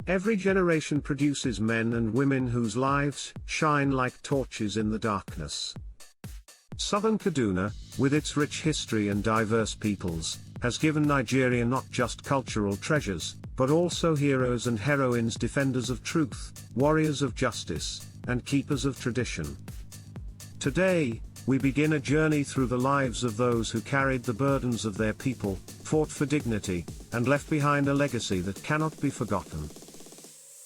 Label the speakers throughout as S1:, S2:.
S1: Every generation produces men and women whose lives shine like torches in the darkness. Southern Kaduna, with its rich history and diverse peoples, has given Nigeria not just cultural treasures, but also heroes and heroines, defenders of truth, warriors of justice, and keepers of tradition. Today, we begin a journey through the lives of those who carried the burdens of their people, fought for dignity, and left behind a legacy that cannot be forgotten.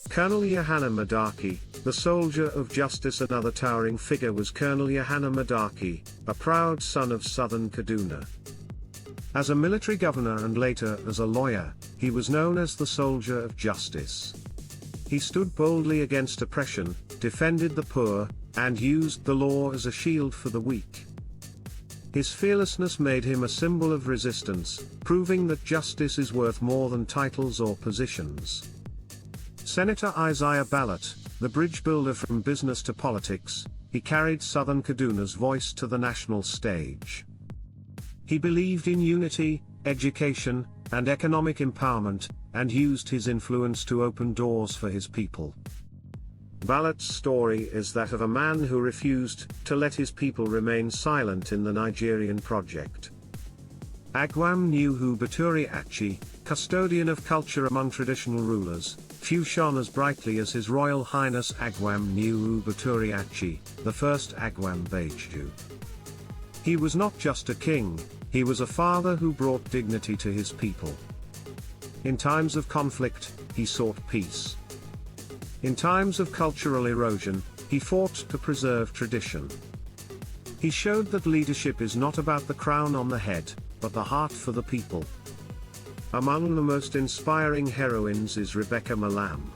S1: Colonel Yohana Madaki, the soldier of justice. Another towering figure was Colonel Yohana Madaki, a proud son of Southern Kaduna. As a military governor and later as a lawyer, he was known as the soldier of justice. He stood boldly against oppression, defended the poor, and used the law as a shield for the weak. His fearlessness made him a symbol of resistance, proving that justice is worth more than titles or positions. Senator Isaiah Ballot, the bridge builder from business to politics, he carried Southern Kaduna's voice to the national stage. He believed in unity, education, and economic empowerment, and used his influence to open doors for his people. Ballot's story is that of a man who refused to let his people remain silent in the Nigerian project. Agwam Nuhu Baturi Achi, custodian of culture among traditional rulers, few shone as brightly as His Royal Highness Agwam Nuhu Baturi Achi, the first Agwam Baiju. He was not just a king, he was a father who brought dignity to his people. In times of conflict, he sought peace. In times of cultural erosion, he fought to preserve tradition. He showed that leadership is not about the crown on the head, but the heart for the people. Among the most inspiring heroines is Rebecca Malam.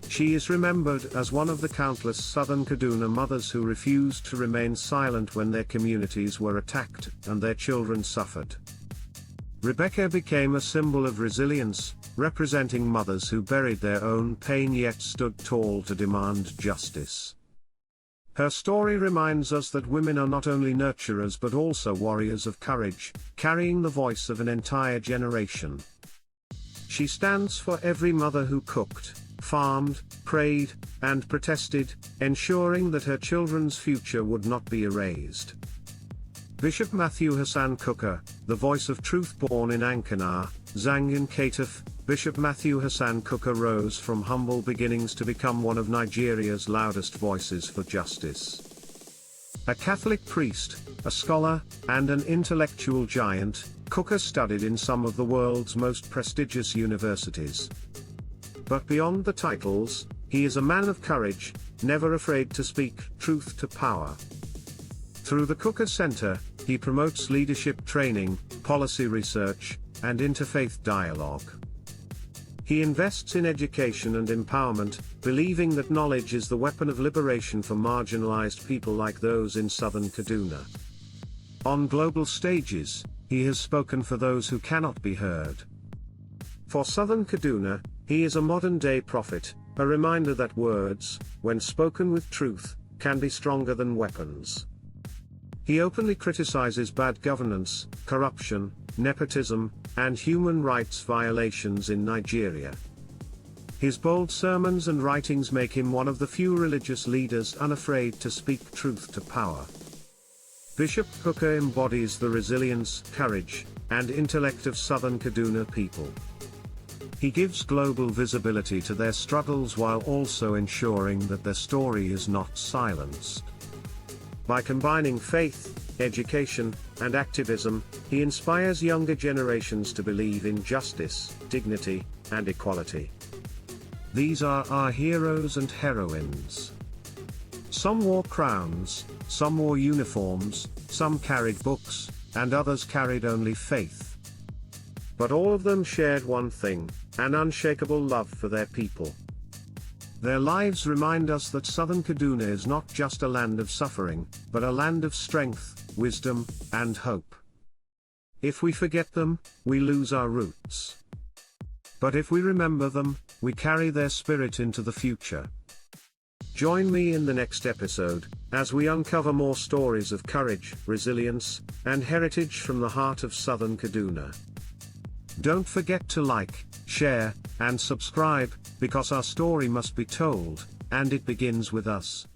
S1: She is remembered as one of the countless Southern Kaduna mothers who refused to remain silent when their communities were attacked and their children suffered. Rebecca became a symbol of resilience, representing mothers who buried their own pain yet stood tall to demand justice. Her story reminds us that women are not only nurturers but also warriors of courage, carrying the voice of an entire generation. She stands for every mother who cooked, farmed, prayed, and protested, ensuring that her children's future would not be erased. Bishop Matthew Hassan Kuka, the voice of truth born in Ankara, Zangin Kataf, Bishop Matthew Hassan Kuka rose from humble beginnings to become one of Nigeria's loudest voices for justice. A Catholic priest, a scholar, and an intellectual giant, Kuka studied in some of the world's most prestigious universities. But beyond the titles, he is a man of courage, never afraid to speak truth to power. Through the Kuka Center, he promotes leadership training, policy research, and interfaith dialogue. He invests in education and empowerment, believing that knowledge is the weapon of liberation for marginalized people like those in Southern Kaduna. On global stages, he has spoken for those who cannot be heard. For Southern Kaduna, he is a modern-day prophet, a reminder that words, when spoken with truth, can be stronger than weapons. He openly criticizes bad governance, corruption, nepotism, and human rights violations in Nigeria. His bold sermons and writings make him one of the few religious leaders unafraid to speak truth to power. Bishop Kuka embodies the resilience, courage, and intellect of Southern Kaduna people. He gives global visibility to their struggles while also ensuring that their story is not silenced. By combining faith, education, and activism, he inspires younger generations to believe in justice, dignity, and equality. These are our heroes and heroines. Some wore crowns, some wore uniforms, some carried books, and others carried only faith. But all of them shared one thing, an unshakable love for their people. Their lives remind us that Southern Kaduna is not just a land of suffering, but a land of strength, wisdom, and hope. If we forget them, we lose our roots. But if we remember them, we carry their spirit into the future. Join me in the next episode, as we uncover more stories of courage, resilience, and heritage from the heart of Southern Kaduna. Don't forget to like, share, and subscribe, because our story must be told, and it begins with us.